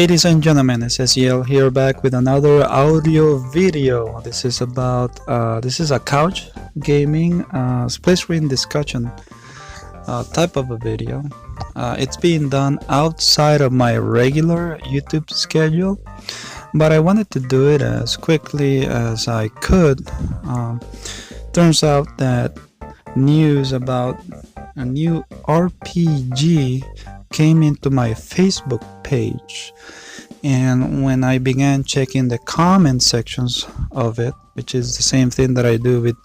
Ladies and gentlemen, SSGL here back with another audio video. This is about this is a couch gaming split screen discussion type of a video. It's being done outside of my regular YouTube schedule, but I wanted to do it as quickly as I could. Turns out that news about a new RPG came into my Facebook page, and when I began checking the comment sections of it, which is the same thing that I do with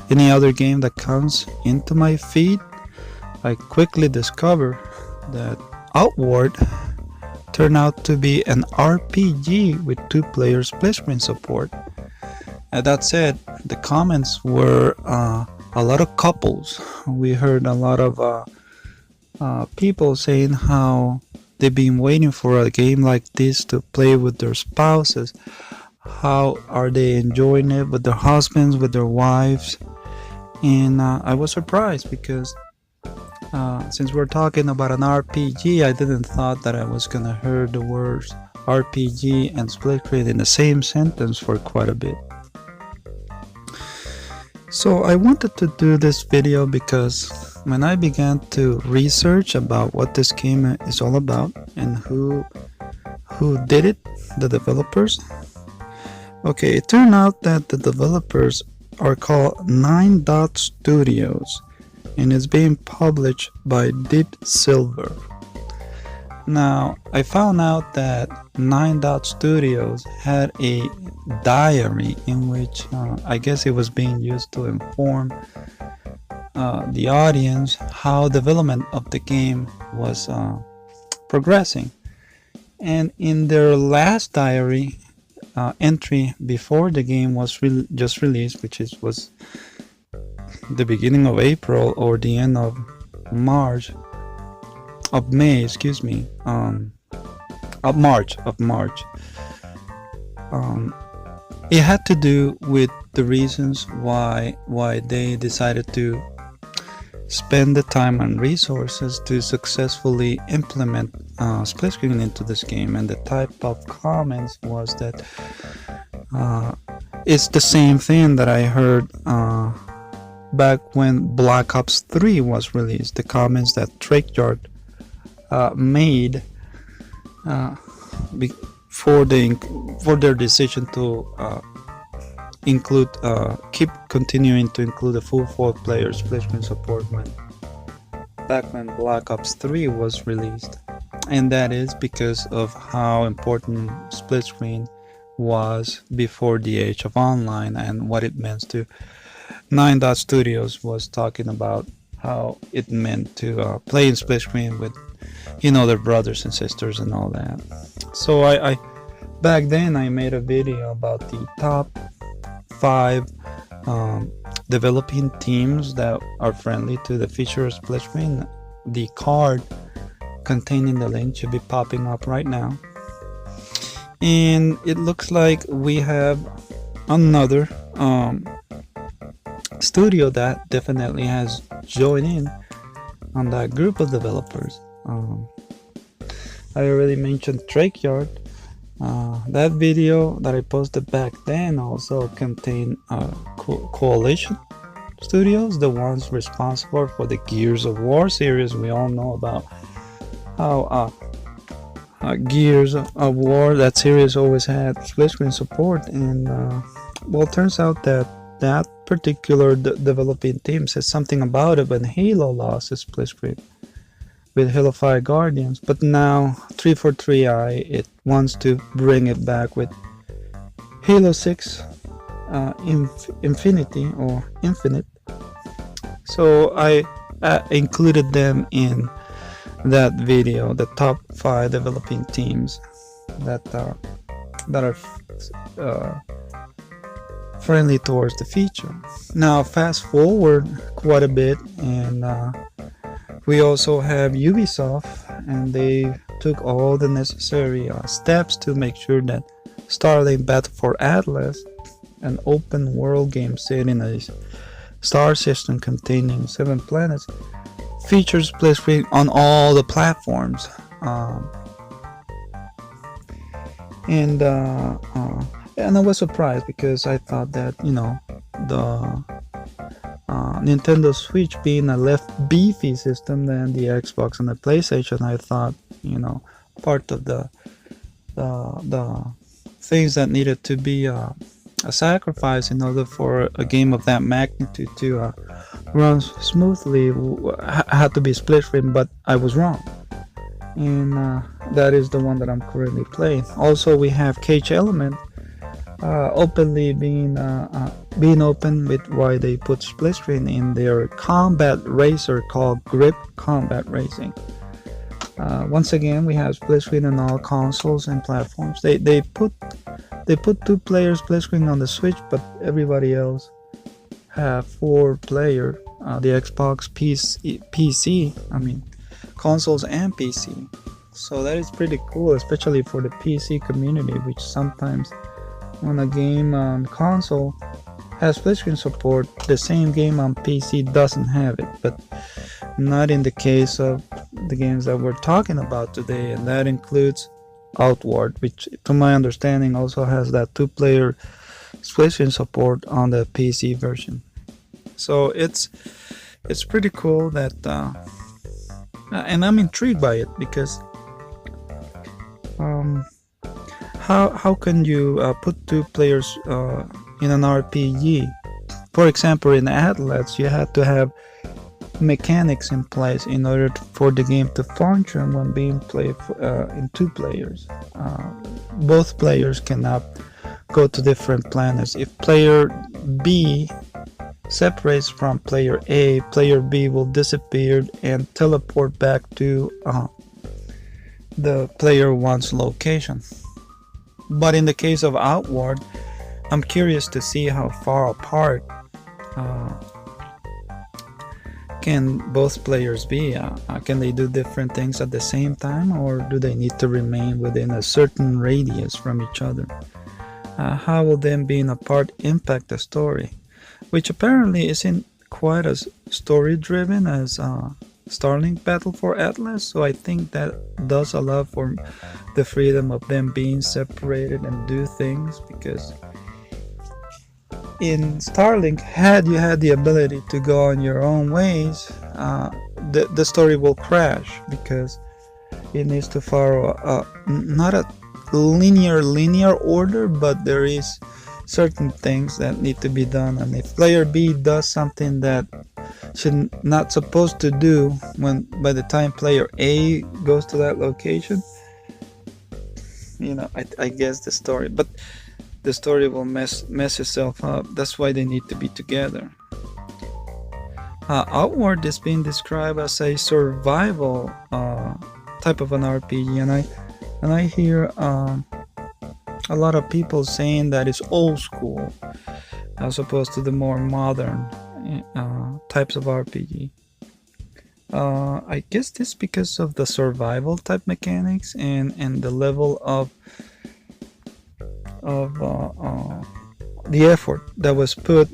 any other game that comes into my feed, I quickly discovered that Outward turned out to be an RPG with 2-player split screen support. That said, the comments were a lot of couples. We heard a lot of people saying how they've been waiting for a game like this to play with their spouses. How are they enjoying it with their husbands, with their wives? And I was surprised because since we're talking about an RPG, I didn't thought that I was gonna hear the words RPG and split screen in the same sentence for quite a bit. So I wanted to do this video because when I began to research about what this game is all about and who did it, the developers. Okay, it turned out that the developers are called 9 Dot Studios, and it's being published by Deep Silver. Now, I found out that 9 Dot Studios had a diary in which I guess it was being used to inform the audience how development of the game was progressing. And in their last diary entry before the game was just released, which was the beginning of April or the end of May, excuse me, of March. It had to do with the reasons why they decided to spend the time and resources to successfully implement split screen into this game. And the type of comments was that it's the same thing that I heard back when Black Ops 3 was released. The comments that Treyarch made for their decision to keep continuing to include a full 4-player split screen support back when Black Ops 3 was released. And that is because of how important split screen was before the age of online and what it meant to 9 Dot Studios was talking about how it meant to play in split screen with their brothers and sisters and all that. So I back then I made a video about the top 5 developing teams that are friendly to the feature of split screen. The card containing the link should be popping up right now, and it looks like we have another studio that definitely has joined in on that group of developers. I already mentioned Treyarch. That video that I posted back then also contained Coalition Studios, the ones responsible for the Gears of War series. We all know about how Gears of War, that series always had split screen support, and well, it turns out that particular developing team says something about it when Halo lost its split screen with Halo 5 Guardians, but now 343i it wants to bring it back with Halo 6 Infinity or Infinite. So I included them in that video, the top 5 developing teams that are friendly towards the feature. Now fast forward quite a bit, and we also have Ubisoft, and they took all the necessary steps to make sure that Starlink Battle for Atlas, an open world game set in a star system containing 7 planets, features split screen on all the platforms. and I was surprised because I thought that, you know, the Nintendo Switch being a less beefy system than the Xbox and the PlayStation, I thought, you know, part of the things that needed to be a sacrifice in order for a game of that magnitude to run smoothly had to be split screen, but I was wrong. And that is the one that I'm currently playing. Also, we have Cage Element openly being open with why they put split screen in their combat racer called Grip Combat Racing. Once again, we have split screen on all consoles and platforms. They put 2-player split screen on the Switch, but everybody else have 4-player. The Xbox, PC, I mean, consoles and PC. So that is pretty cool, especially for the PC community, which sometimes when a game on console has split screen support, the same game on PC doesn't have it. But not in the case of the games that we're talking about today, and that includes Outward, which to my understanding also has that 2-player split screen support on the PC version. So it's pretty cool that and I'm intrigued by it because how can you put 2 players in an RPG? For example, in Atlas, you had to have mechanics in place in order for the game to function when being played in 2 players. Both players cannot go to different planets. If player B separates from player A, player B will disappear and teleport back to the player 1's location. But in the case of Outward, I'm curious to see how far apart can both players be. Can they do different things at the same time, or do they need to remain within a certain radius from each other? How will them being apart impact the story, which apparently isn't quite as story driven as Starlink Battle for Atlas, so I think that does allow for the freedom of them being separated and do things, because in Starlink, had you had the ability to go on your own ways, the story will crash because it needs to follow not a linear order, but there is certain things that need to be done, and if player B does something that should not supposed to do when by the time player A goes to that location, you know, I guess the story will mess itself up. That's why they need to be together. Outward is being described as a survival type of an RPG, and I hear a lot of people saying that it's old school as opposed to the more modern types of RPG. I guess this because of the survival type mechanics and the level of the effort that was put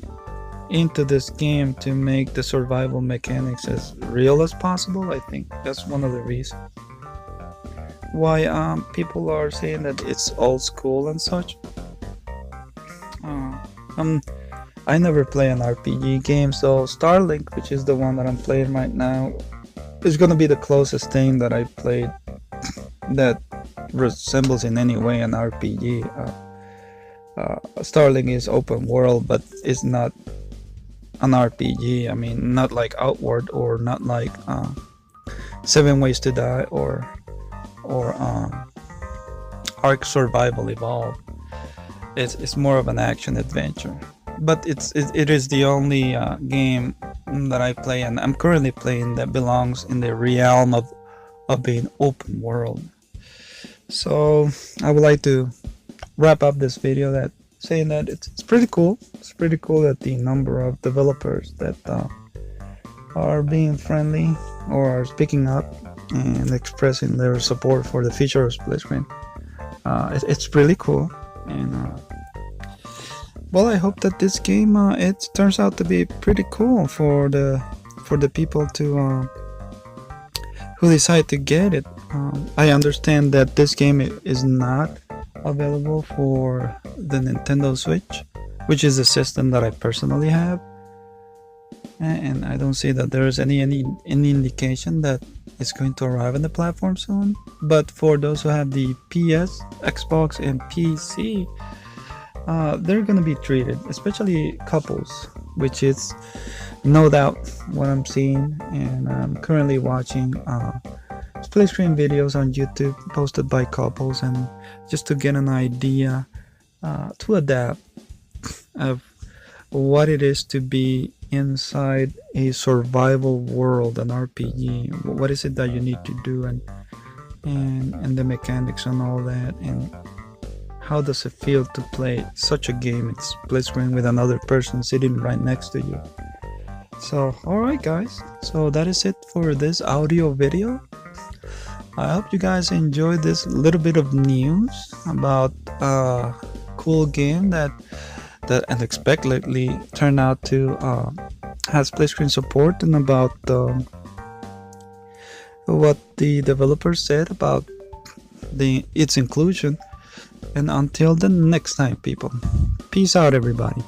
into this game to make the survival mechanics as real as possible. I think that's one of the reasons why people are saying that it's old school and such. I never play an RPG game, so Starlink, which is the one that I'm playing right now, is gonna be the closest thing that I played that resembles in any way an RPG. Starlink is open world, but it's not an RPG. I mean, not like Outward, or not like 7 Ways to Die, or Ark Survival Evolved. It's more of an action adventure, but it is the only game that I play, and I'm currently playing, that belongs in the realm of being open world. So I would like to wrap up this video that saying that it's pretty cool. It's pretty cool that the number of developers that are being friendly or are speaking up and expressing their support for the feature of split screen. It's really cool, and well, I hope that this game it turns out to be pretty cool for the people to who decide to get it. I understand that this game is not available for the Nintendo Switch, which is a system that I personally have, and I don't see that there's any indication that it's going to arrive on the platform soon. But for those who have the PS, Xbox, and PC, they're gonna be treated, especially couples, which is no doubt what I'm seeing. And I'm currently watching split screen videos on YouTube posted by couples, and just to get an idea, to adapt of what it is to be inside a survival world, an RPG. What is it that you need to do, and the mechanics and all that, and how does it feel to play such a game in split screen with another person sitting right next to you. So alright guys, so that is it for this audio video. I hope you guys enjoyed this little bit of news about a cool game that unexpectedly turned out to have split screen support, and about what the developers said about its inclusion. And until the next time, people, peace out everybody.